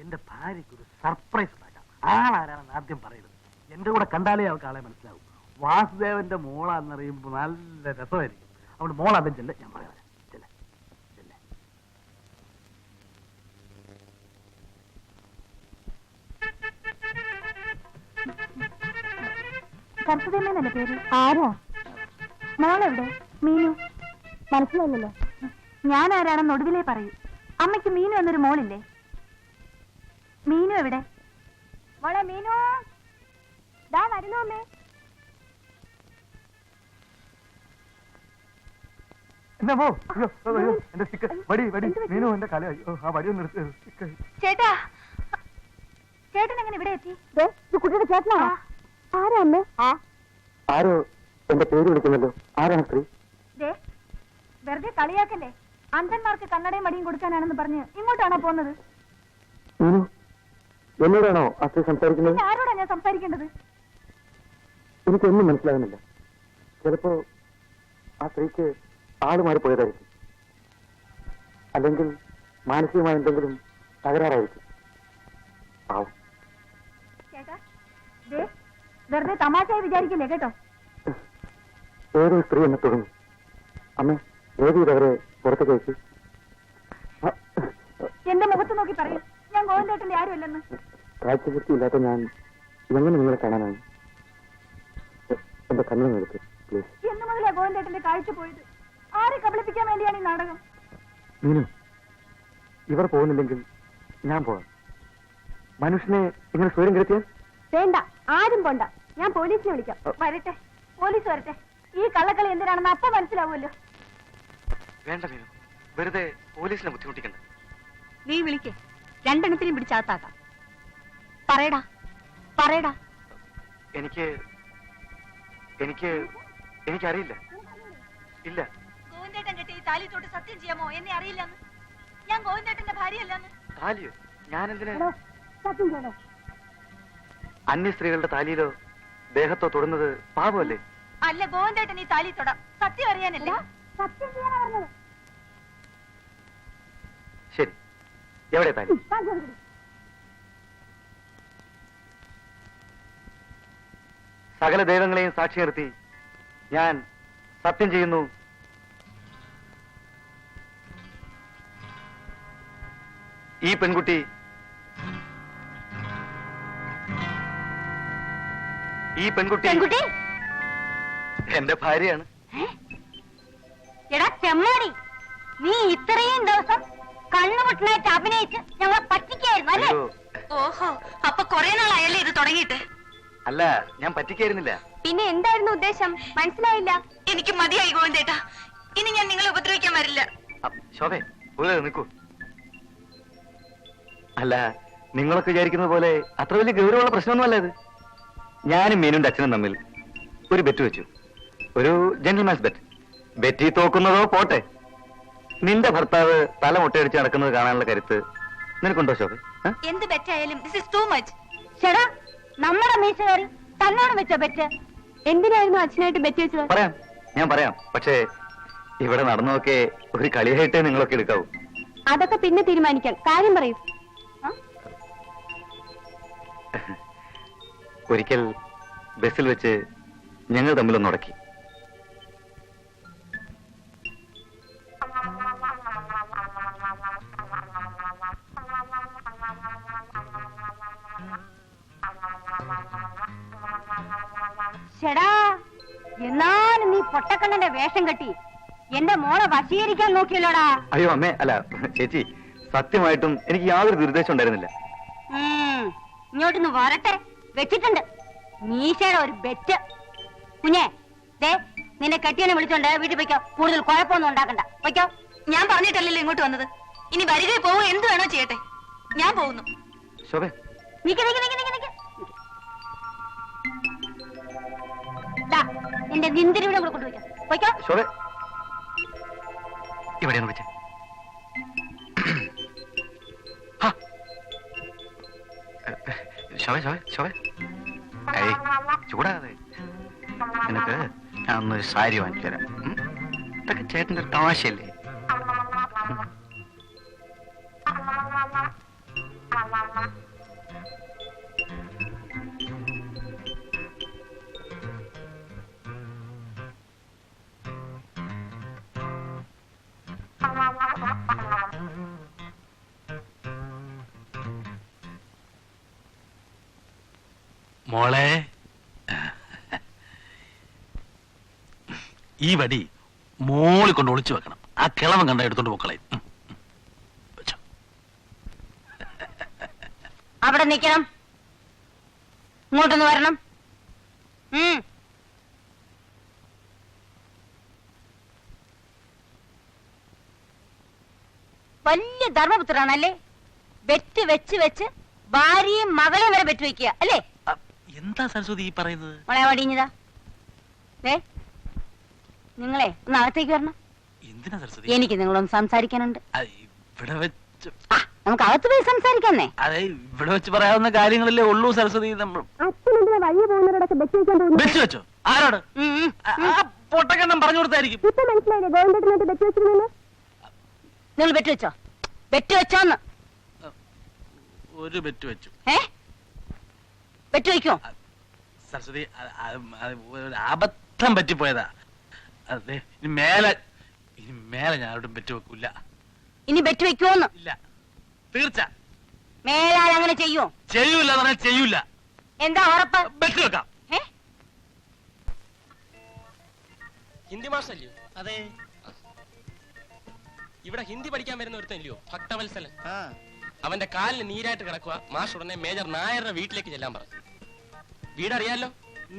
എന്റെ ഭാര്യയ്ക്ക് ഒരു സർപ്രൈസ് ഉണ്ടാക്കാം. ആളാരാണെന്ന് ആദ്യം പറയരുത്. എന്റെ കൂടെ കണ്ടാലേ അവൾക്ക് ആളെ മനസ്സിലാവും. വാസുദേവന്റെ മോളാന്നറിയുമ്പോ നല്ല രസമായിരിക്കും. അവളുടെ മോളാദ്യം ചെല്ല, ഞാൻ പറയാം. ചെല്ല ചെല്ല. കർത്തവ്യമേനല്ലേ പേര്? ആരാ? മോളെവിടെ? മീനു. മനസ്സിലായില്ലല്ലോ. ഞാൻ ആരാണെന്ന് ഒടുവിലേ പറയൂ. അമ്മയ്ക്ക് മീനു എന്നൊരു മോളില്ലേ? മീനു എവിടെ? മോളെ മീനു, ദാ വരുന്നു അമ്മേ. ചേട്ടാ, ചേട്ടൻ എങ്ങനെ ഇവിടെ എത്തി? കുട്ടിയുടെ ചേട്ടനാ? ആരാ അമ്മേ? ആരോ എന്റെ പേര് വിളിക്കുന്നല്ലോ. ആരാണ് സ്ത്രീ? വെറുതെ കളിയാക്കല്ലേ. അന്ധന്മാർക്ക് കണ്ണടയും മടിയും കൊടുക്കാനാണെന്ന് പറഞ്ഞ് ഇങ്ങോട്ടാണോ പോകുന്നത്? എന്നോടാണോ ആ സ്ത്രീ സംസാരിക്കുന്നത്? ആരോടാ ഞാൻ സംസാരിക്കേണ്ടത്? എനിക്കൊന്നും മനസ്സിലാകുന്നില്ല. ചിലപ്പോ ആ സ്ത്രീക്ക് ആള് മാറിപ്പോയതായിരിക്കും, അല്ലെങ്കിൽ മാനസികമായ എന്തെങ്കിലും തകരാറായിരിക്കും. ചേട്ടാ, വെറുതെ തമാശയായി വിചാരിക്കില്ലേ കേട്ടോ. ഏതോ സ്ത്രീ എന്നെ തുടങ്ങി. അമ്മ ഏത് ഇതവരെ പുറത്തേക്ക് വെച്ചു? എന്റെ മുഖത്ത് നോക്കി പറയൂ, ഞാൻ ഗോവിന്ദേട്ടന്റെ ആരുമല്ലെന്ന്. കാഴ്ചശക്തിയില്ലാത്ത ഞാൻ എങ്ങനെ നിങ്ങളെ കാണാനാണ്? എന്റെ കണ്ണു എടുത്ത് പ്ലീസ്. എന്നു മുതലാ ഗോവിന്ദേട്ടന്റെ കാഴ്ച പോയത്? ആരെ കബളിപ്പിക്കാൻ വേണ്ടിയാണ് ഈ നാടകം? മീനു, ഇവർ പോകുന്നില്ലെങ്കിൽ ഞാൻ പോകാം. മനുഷ്യനെ ഇങ്ങനെ സ്വയം കെടുത്തിയാൽ? വേണ്ട, ആരും പോണ്ട. ഞാൻ പോലീസിനെ വിളിക്കാം. വരട്ടെ, പോലീസ് വരട്ടെ. ഈ കള്ളക്കളി എന്തിനാണെന്ന് അപ്പൊ മനസ്സിലാവുമല്ലോ. വേണ്ട മീനു, വെറുതെ പോലീസിനെ ബുദ്ധിമുട്ടിക്കണ്ട. നീ വിളിക്കേ, രണ്ടെണ്ണത്തിനും പിടിച്ചാത്താക്കാം. പറയടാ പറയടാ. എനിക്ക് എനിക്ക് എനിക്കറിയില്ല. ഇല്ല. ഗോവിന്ദേട്ടൻ കെട്ടി ഈ താലി തൊട്ട് സത്യം ചെയ്യാമോ? എന്നെ അറിയില്ലെന്ന്. ഞാൻ ഗോവിന്ദേട്ടന്റെ ഭാര്യയല്ലെന്ന്. താലിയോ? ഞാനെന്തിനാ? സത്യം ചെയ്യണോ? അന്യ സ്ത്രീകളുടെ താലിയിലോ ദേഹത്തോ തൊടുന്നത് പാപമല്ലേ? അല്ല, ഗോവിന്ദേട്ടൻ ഈ താലി തൊടാം. സത്യം അറിയാനല്ല, സത്യം ചെയ്യാനാ പറഞ്ഞത്. ശരി, എവിടെ താലി? സകല ദൈവങ്ങളെയും സാക്ഷി നിർത്തി ഞാൻ സത്യം ചെയ്യുന്നു, ഈ പെൺകുട്ടി എന്റെ ഭാര്യയാണ്. എടാ ചെമ്മാടി, നീ ഇത്രയും ദിവസം കണ്ണുമുട്ടനായിട്ട് അഭിനയിച്ച് ഞങ്ങളെ പറ്റിക്കായിരുന്നു അല്ലേ? ഓഹോ, അപ്പൊ കുറെ നാളായല്ലേ ഇത് തുടങ്ങിയിട്ട്? അല്ല, ഞാൻ പറ്റിക്കായിരുന്നില്ല. പിന്നെ എന്തായിരുന്നു ഉദ്ദേശം? മനസ്സിലായില്ല. എനിക്ക് മതിയായി ഗോവിന്ദേട്ടാ, ഇനി ഞാൻ നിങ്ങളെ ഉപദ്രവിക്കാൻ വരില്ല. ശോഭേ, നിൽക്കൂ. അല്ല, നിങ്ങളൊക്കെ വിചാരിക്കുന്നത് പോലെ അത്ര വലിയ ഗൗരവമുള്ള പ്രശ്നമൊന്നുമല്ല ഇത്. ഞാനും മീനുന്റെ അച്ഛനും തമ്മിൽ ഒരു ബെറ്റ് വെച്ചു. ഒരു ജെന്റിൽമാൻസ് ബെറ്റ്. ബെറ്റി തോക്കുന്നതോ പോട്ടെ, നിന്റെ ഭർത്താവ് തല മുട്ടയടിച്ച് നടക്കുന്നത് കാണാനുള്ള കരുത്ത് നിനക്കുണ്ടോ ശോഭ? എന്ത് ബെറ്റായാലും ദിസ് ഇസ് ടു മച്ച്. ചേടാ, നമ്മുടെ മീശകാരി തന്നോട് വെച്ച ബെറ്റ് എന്തിനായിരുന്നു അച്ഛനായിട്ട് ബെറ്റ് വെച്ചത്? ഞാൻ പറയാം. പക്ഷേ ഇവിടെ നടന്നൊക്കെ ഒരു കളിയായിട്ടേ നിങ്ങളൊക്കെ എടുക്കാവൂ. അതൊക്കെ പിന്നെ തീരുമാനിക്കാം. കാര്യം പറയൂ. ഒരിക്കൽ ബസ്സിൽ വെച്ച് ഞങ്ങൾ തമ്മിലൊന്ന് ഉടക്കി. ചേടാ, എന്നാലും നീ പൊട്ടക്കണ്ണന്റെ വേഷം കെട്ടി എന്റെ മോളെ വശീകരിക്കാൻ നോക്കിയല്ലോടാ. അയ്യോ അമ്മേ, അല്ല ചേച്ചി, സത്യമായിട്ടും എനിക്ക് യാതൊരു ദുരുദ്ദേശം ഉണ്ടായിരുന്നില്ല. ഇങ്ങോട്ടൊന്ന് വരട്ടെ, വെച്ചിട്ടുണ്ട് മീശയുടെ ഒരു ബെറ്റ്. കുഞ്ഞേ, ദേ നിന്നെ കെട്ടിയനെ വിളിച്ചോണ്ട് വീട്ടിൽ പോയിക്കോ. കൂടുതൽ കുഴപ്പമൊന്നും ഉണ്ടാക്കണ്ട, പോയിക്കോ. ഞാൻ പറഞ്ഞിട്ടല്ലല്ലോ ഇങ്ങോട്ട് വന്നത്. ഇനി വരികയോ പോവോ എന്ത് വേണോ ചെയ്യട്ടെ, ഞാൻ പോകുന്നു. ശോഭേ, എന്റെ നിന്തിരിവിടെ കൂടെ കൊണ്ടുപോയിക്കോ, പോയിക്കോ. ശോഭേ, ഇവിടെ ഒന്ന് വെച്ചേ. ചൂടാതെ നിനക്ക് ഞാൻ ഒന്നൊരു സാരി വാങ്ങിച്ചു തരാം. ഇതൊക്കെ ചേട്ടന്റെ ഒരു തമാശയല്ലേ? മോളെ, ഈ വടി മോളിൽ കൊണ്ട് ഒളിച്ചു വെക്കണം. ആ കിളവൻ കണ്ട എടുത്തോണ്ട് പൊക്കളയും. അവിടെ നിൽക്കണം, ഇങ്ങോട്ടൊന്ന് വരണം. വലിയ ധർമ്മപുത്രാണല്ലേ? ബെറ്റ് വെച്ച് വെച്ച് ഭാര്യയും മകളെയും വരെ ബെറ്റ് വെക്കുക അല്ലേ? എന്താ സരസ്വതി ഈ പറയുന്നത്? മോളെ വടിഞ്ഞതാ. നിങ്ങളെ ഒന്ന് അകത്തേക്ക് വരണം. എന്തിനാ സരസ്വതി? എനിക്ക് നിങ്ങളൊന്ന് സംസാരിക്കാനുണ്ട്. ഇവിടെ വെച്ച് നമുക്ക് അകത്ത് പോയി സംസാരിക്കാന്നേ. അതെ, ഇവിടെ വെച്ച് പറയാവുന്ന കാര്യങ്ങളല്ലേ ഉള്ളൂ സരസ്വതി. നമ്മൾ ബെറ്റ് വെച്ചോ? ആരോട്? പൊട്ടക്കെണ്ണം പറഞ്ഞു കൊടുത്തായിരിക്കും. നിങ്ങൾ ബെറ്റ് വെച്ചോ? ബെറ്റ് വെച്ചോന്ന്? ഒരു ബെറ്റ് വെച്ചു. ബെറ്റ് വയ്ക്കോ? സരസ്വതി, അബദ്ധം പറ്റിപ്പോയതാ. അതെ, ഇനി മേലെ ഞാൻ ആരോടും ബെറ്റ് വെക്കൂല. ഇനി ബെറ്റ് വെക്കുവോന്ന്? ഇല്ല, തീർച്ച. മേലാൽ അങ്ങനെ ചെയ്യോ? ചെയ്യൂല പറഞ്ഞാൽ ചെയ്യൂല. എന്താ ഉറപ്പ്? ബെറ്റ് വെക്കാം. ഹിന്ദി മാഷല്ലയോ? അതെ. ഇവിടെ ഹിന്ദി പഠിക്കാൻ വരുന്ന ഒരുത്തല്ലയോ ഭക്തവത്സലൻ? അവന്റെ കാലിന് നീരായിട്ട് കിടക്കുക. മാഷ് ഉടനെ മേജർ നായരുടെ വീട്ടിലേക്ക് ചെല്ലാൻ പറഞ്ഞു. വീടറിയാലോ?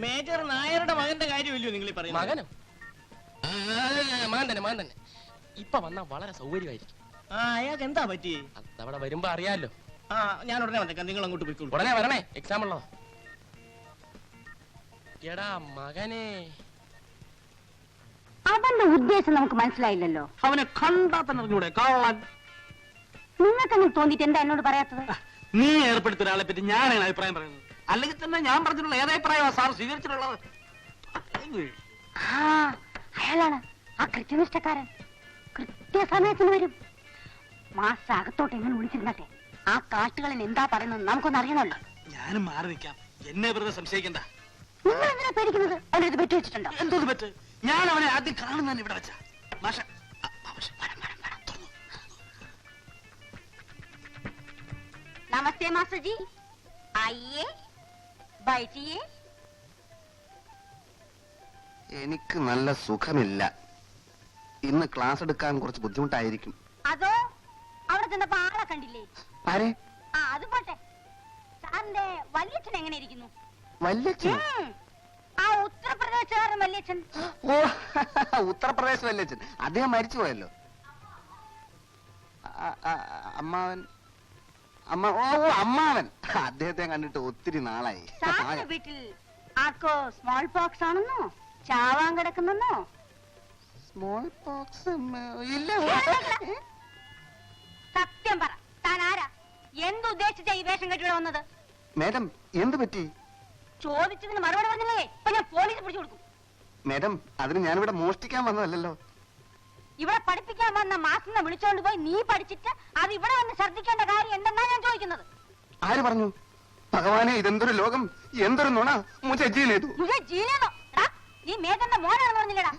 മേജർ നായരുടെ മകന്റെ കാര്യമല്ലയോ നിങ്ങൾ പറയുന്നത്? മകനോ? മകൻ തന്നെ, മകൻ തന്നെ. ഇപ്പൊ വന്നാ വളരെ സൗകര്യമായിരിക്കും. അയാൾക്ക് എന്താ പറ്റി? അവിടെ വരുമ്പോ അറിയാലോ. ഞാൻ ഉടനെ വന്നേക്കാം, നിങ്ങൾ അങ്ങോട്ട് പോയിക്കോളൂ. ഉടനെ വരണേ, എക്സാം ഉള്ളതാ. എടാ മകനെ, അവന്റെ ഉദ്ദേശം നമുക്ക് മനസ്സിലായില്ലല്ലോ. അവനെ കണ്ടാ തന്നെ അറിഞ്ഞൂടെ കള്ളൻ. നിങ്ങൾക്ക് അങ്ങനെ തോന്നിട്ട് എന്താ എന്നോട് പറയാത്തത്? നീ ഏർപ്പെടുത്തിയ ഒരാളെ പറ്റി ഞാനാണ് അഭിപ്രായം പറയുന്നത്. അല്ലെങ്കിൽ തന്നെ ഞാൻ പറഞ്ഞിട്ടുള്ള ഏതഭിപ്രായമാണ് സാർ സ്വീകരിച്ചിട്ടുള്ളത്? അയാളാണ് ആ കൃത്യനിഷ്ഠക്കാരൻ. കൃത്യസമയത്തിന് വരും. മാസ്റ്റർ അകത്തോട്ട് എങ്ങനെ വിളിച്ചിരുന്നട്ടെ, ആ കാട്ടുകളിൽ എന്താ പറയുന്നത് നമുക്കൊന്ന് അറിയണമല്ലോ. ഞാനും മാറി നിൽക്കാം, എന്നെ വെറുതെ സംശയിക്കണ്ട. നിങ്ങൾ എന്തിനാ പേടിക്കുന്നത്? അവന്റെ അടുത്ത് ബെറ്റ് വെച്ചിട്ടുണ്ടോ? എന്തോന്ന് പറ്റ്? ഞാൻ അവനെ ആദ്യം കാണുന്നതന്നെ ഇവിടെ വെച്ച മാഷ. നമസ്തേ മാസ്റ്റർ ജി, ആയിയേ ബൈഠിയേ. എനിക്ക് നല്ല സുഖമില്ല. ഇന്ന് ക്ലാസ് എടുക്കാൻ കുറച്ച് ബുദ്ധിമുട്ടായിരിക്കും. അതോ അവിടെ ചെന്നപ്പോ ആളെ കണ്ടില്ലേ? ആരെ? അത് പോട്ടെ, സാറിന്റെ വല്യച്ഛൻ എങ്ങനെ ഇരിക്കുന്നു? വല്യച്ഛൻ? ആ ഉത്തർപ്രദേശുകാരൻ വല്യച്ഛൻ. ഓ, ഉത്തർപ്രദേശ് വല്യച്ഛൻ. അദ്ദേഹം മരിച്ചുപോയല്ലോ. അമ്മാവൻ? അമ്മാവൻ. അദ്ദേഹത്തെ കണ്ടിട്ട് ഒത്തിരി നാളായി. സാറിന്റെ വീട്ടിൽ ആർക്കോ സ്മോൾ പോക്സ് ആണെന്നോ ചാവാൻ കിടക്കുന്നെന്നോ? സ്മോൾ പോക്സ് ഇല്ല. സത്യം പറ, താൻ ആരാ? എന്തുദ്ദേശിച്ച ഈ വേഷം കെട്ടിവിടെ വന്നത്? മേഡം, എന്ത് പറ്റി? ചോദിച്ചതിന് മറുപടി പറഞ്ഞില്ലേ, ഇപ്പൊ ഞാൻ പോലീസ് പിടിച്ചു കൊടുക്കും. മേഡം, അതിന് ഞാനിവിടെ മോഷ്ടിക്കാൻ വന്നതല്ലോ. ഇവിടെ പഠിപ്പിക്കാൻ വന്ന മാസിനെ വിളിച്ചോണ്ട് പോയി നീ പഠിച്ചിട്ട് അത് ഇവിടെ വന്ന് ശ്രദ്ധിക്കേണ്ട കാര്യം എന്തെന്നാ ഞാൻ ചോദിക്കുന്നത്. ആര് പറഞ്ഞു? ഭഗവാനെ, ഇതെന്തൊരു ലോകം, എന്തൊരു നുണ. മുझे ജീനെ ദോ. മുझे ജീനെ ദോ. നീ മേജറിന്റെ മോനാണെന്ന് പറഞ്ഞില്ലടാ?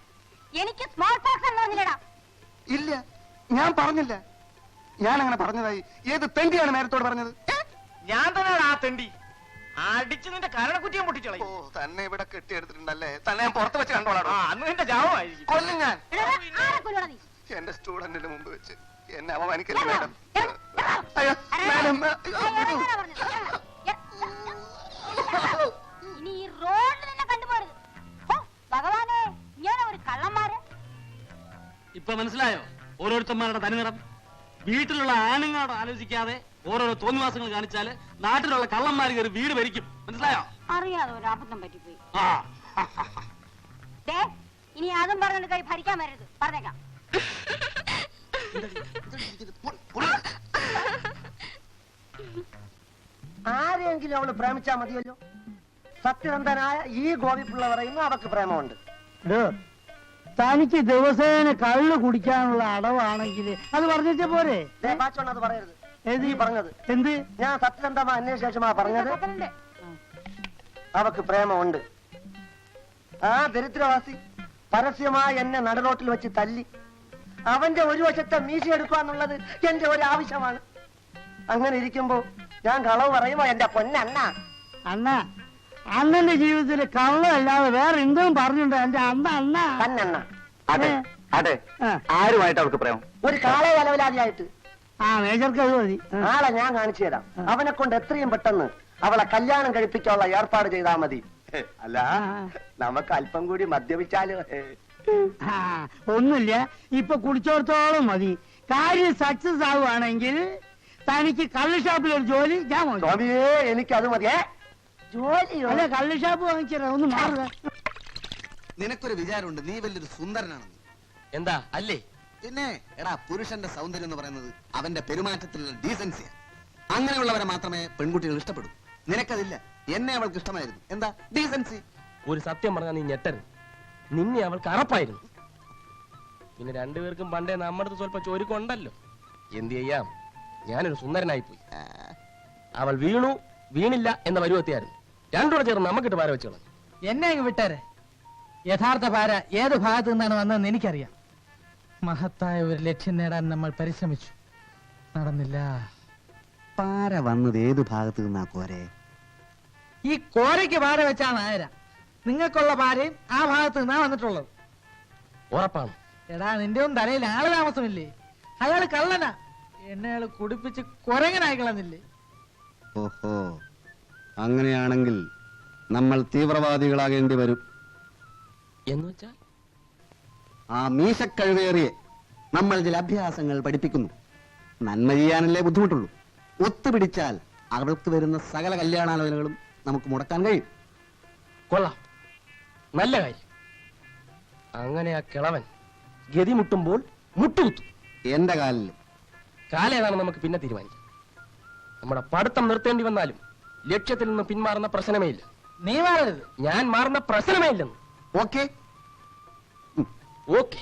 എനിക്ക് സ്മോൾ പോക്സ് എന്ന് പറഞ്ഞില്ലടാ? ഇല്ല, ഞാൻ പറഞ്ഞില്ല. ഞാൻ അങ്ങനെ പറഞ്ഞതായി ഏത് തെണ്ടിയാണ് നേരത്തോട് പറഞ്ഞത്? ഞാൻ തന്നെയാണ് ആ തെണ്ടി. അടിച്ച് നിന്റെ കരണക്കുറ്റിയും പൊട്ടിച്ചോളി. ഓ, തന്നെ ഇവിടെ കെട്ടിയെടുത്തിട്ടുണ്ടല്ലേ? തന്നെ ഞാൻ പുറത്ത് വെച്ച് കണ്ടോളാം. അന്ന് നിന്റെ ജാവമായിരിക്കും. കൊല്ലും ഞാൻ. ആരെ കൊല്ലുവാ നീ? എന്റെ സ്റ്റുഡന്റിന് മുമ്പ് വെച്ച് എന്നെ അവമാനിക്കല്ലേ മേഡം? എടാ, അയ്യോ മേഡം, ഇറങ്ങാനാ പറഞ്ഞത്. ഇനി ഈ റോഡിൽ തന്നെ കണ്ടുപോരുത്. ഭഗവാനെ, ഇങ്ങനെ ഒരു കള്ളന്മാര്. ഇപ്പൊ മനസ്സിലായോ ഓരോരുത്തന്മാരുടെ തനിനിറം? വീട്ടിലുള്ള ആണുങ്ങളോട് ആലോചിക്കാതെ ഓരോരോ തോന്നിവാസങ്ങൾ കാണിച്ചാല് നാട്ടിലുള്ള കള്ളന്മാർ കയറി വീട് ഭരിക്കും. മനസ്സിലായോ? അറിയാതെ ഒരു അബദ്ധം പറ്റിപ്പോയി. ആ, ദേ, ഇനി അതും പറഞ്ഞിട്ട് കൈ ഭരിക്കാൻ വരരുത്, പറഞ്ഞേക്കാം. ആരെങ്കിലും അവള് പ്രേമിച്ചാ മതിയല്ലോ. സത്യസന്ധനായ ഈ ഗോപിപ്പിള്ള പറയുന്നു അവക്ക് പ്രേമമുണ്ട്. തനിക്ക് ദിവസേന കള്ള് കുടിക്കാനുള്ള അടവാണെങ്കിൽ അത് പറഞ്ഞ പോരെ? ബാച്ചോണ്ട് അത് പറയരുത്. നീ പറഞ്ഞത് എന്ത്? ഞാൻ സത്യസന്ധമാ അന്വേഷിച്ച ശേഷമാ പറഞ്ഞത്. അവക്ക് പ്രേമമുണ്ട്. ആ ദരിദ്രവാസി പരസ്യമായി എന്നെ നടുറോട്ടിൽ വെച്ച് തല്ലി. അവന്റെ ഒരു വശത്തെ മീശ എടുക്കുക എന്നുള്ളത് എന്റെ ഒരു ആവശ്യമാണ്. അങ്ങനെ ഇരിക്കുമ്പോ ഞാൻ കളവ് പറയുമോ എന്റെ പൊന്നണ്ണ? അണ്ണ, അണ്ണന്റെ ജീവിതത്തിൽ കള്ളല്ലാതെ വേറെ എന്തും പറഞ്ഞിട്ടുണ്ടോ എന്റെ അണ്ണ? തന്നണ്ണ അതെ അതെ, ആരുമായിട്ട് അവൾക്ക് പ്രേമം? ഒരു കാളെ വലവലാതിയായിട്ട്. മേജർക്ക് അത് മതി. ആളെ ഞാൻ കാണിച്ചു തരാം. അവനെ കൊണ്ട് എത്രയും പെട്ടെന്ന് അവളെ കല്യാണം കഴിപ്പിക്കാനുള്ള ഏർപ്പാട് ചെയ്താ മതി. അല്ല, നമുക്ക് അല്പം കൂടി മദ്യപിച്ചാലോ? ഒന്നുമില്ല, ഇപ്പൊ കുടിച്ചോടത്തോളം മതി. കാര്യം സക്സസ് ആവുകയാണെങ്കിൽ തനിക്ക് കള്ള് ഷാപ്പിൽ ഒരു ജോലി ഞാൻ വാങ്ങിച്ചു. സ്വാമിയേ, എനിക്കത് മതിയേ. ജോലിയോ? അല്ല, കള്ള് ഷാപ്പ് വാങ്ങിച്ചാ ഒന്ന് മാറുക. നിനക്കൊരു വിചാരമുണ്ട് നീ വലിയൊരു സുന്ദരനാണെന്ന്. എന്താ അല്ലേ? പിന്നെ എടാ, പുരുഷന്റെ സൗന്ദര്യം എന്ന് പറയുന്നത് അവന്റെ പെരുമാറ്റത്തിലുള്ള ഡീസൻസിയാ. അങ്ങനെയുള്ളവരെ മാത്രമേ പെൺകുട്ടികൾ ഇഷ്ടപ്പെടൂ. നിനക്കതില്ല. എന്നെ അവൾക്ക് ഇഷ്ടമായിരുന്നു. എന്താ ഡീസൻസി? ഒരു സത്യം പറഞ്ഞാൽ നീ ഞെട്ടരുത്. നിന്നെ അവൾക്ക് അറപ്പായിരുന്നു. പിന്നെ രണ്ടുപേർക്കും പണ്ടേ നമ്മുടെ സ്വല്പം ചോരുക്കുണ്ടല്ലോ. എന്ത് ചെയ്യാം, ഞാനൊരു സുന്ദരനായിപ്പോയി. അവൾ വീണു വീണില്ല എന്ന വരുവത്തിയായിരുന്നു. രണ്ടുകൂടെ ചേർന്ന് നമുക്കിട്ട് പാര വെച്ചു കളഞ്ഞു. എന്നെ അങ്ങ് വിട്ടാരെ. യഥാർത്ഥ പാര ഏത് ഭാഗത്തു നിന്നാണ് വന്നതെന്ന് എനിക്കറിയാം. മഹത്തായ ഒരു ലക്ഷ്യം നേടാൻ നമ്മൾ പരിശ്രമിച്ചു, നടന്നില്ല. പാര വന്നത് ഏത് ഭാഗത്ത് നിന്നാ കോരെ? ഈ കോരയ്ക്ക് പാര വെച്ചാണ് ആയര. നിങ്ങൾക്കുള്ള പാരയും ആ ഭാഗത്ത് നിന്നാ വന്നിട്ടുള്ളത്. ഉറപ്പാണ്. എടാ, നിന്റെ ഒന്നും തലയിൽ ആള് താമസമില്ലേ? അയാള് കള്ളനാ. എന്നെ അയാള് കുടിപ്പിച്ച് കൊരങ്ങനായി കളഞ്ഞില്ലേ? ഓഹോ, അങ്ങനെയാണെങ്കിൽ നമ്മൾ തീവ്രവാദികളാകേണ്ടി വരും. എന്ന് വെച്ചാൽ ആ മീശക്കഴുവേറിയെ നമ്മൾ ചില അഭ്യാസങ്ങൾ പഠിപ്പിക്കുന്നു. നന്മ ചെയ്യാനല്ലേ ബുദ്ധിമുട്ടുള്ളൂ. ഒത്തുപിടിച്ചാൽ അവൾക്ക് വരുന്ന സകല കല്യാണാലോചനകളും നമുക്ക് മുടക്കാൻ കഴിയും. കൊള്ളാം, നല്ല കാര്യം. അങ്ങനെ ആ കിളവൻ ഗതി മുട്ടുമ്പോൾ മുട്ടുകുത്തും. എന്റെ കാലിൽ കാലേതാണ് നമുക്ക് പിന്നെ തീരുമാനിക്കാം. നമ്മുടെ പഠിത്തം നിർത്തേണ്ടി വന്നാലും ലക്ഷ്യത്തിൽ നിന്ന് പിന്മാറുന്ന പ്രശ്നമേ ഇല്ല. നീ മാറരുത്. ഞാൻ മാറുന്ന പ്രശ്നമേ ഇല്ലെന്ന്. ഓക്കെ. ഓക്കെ.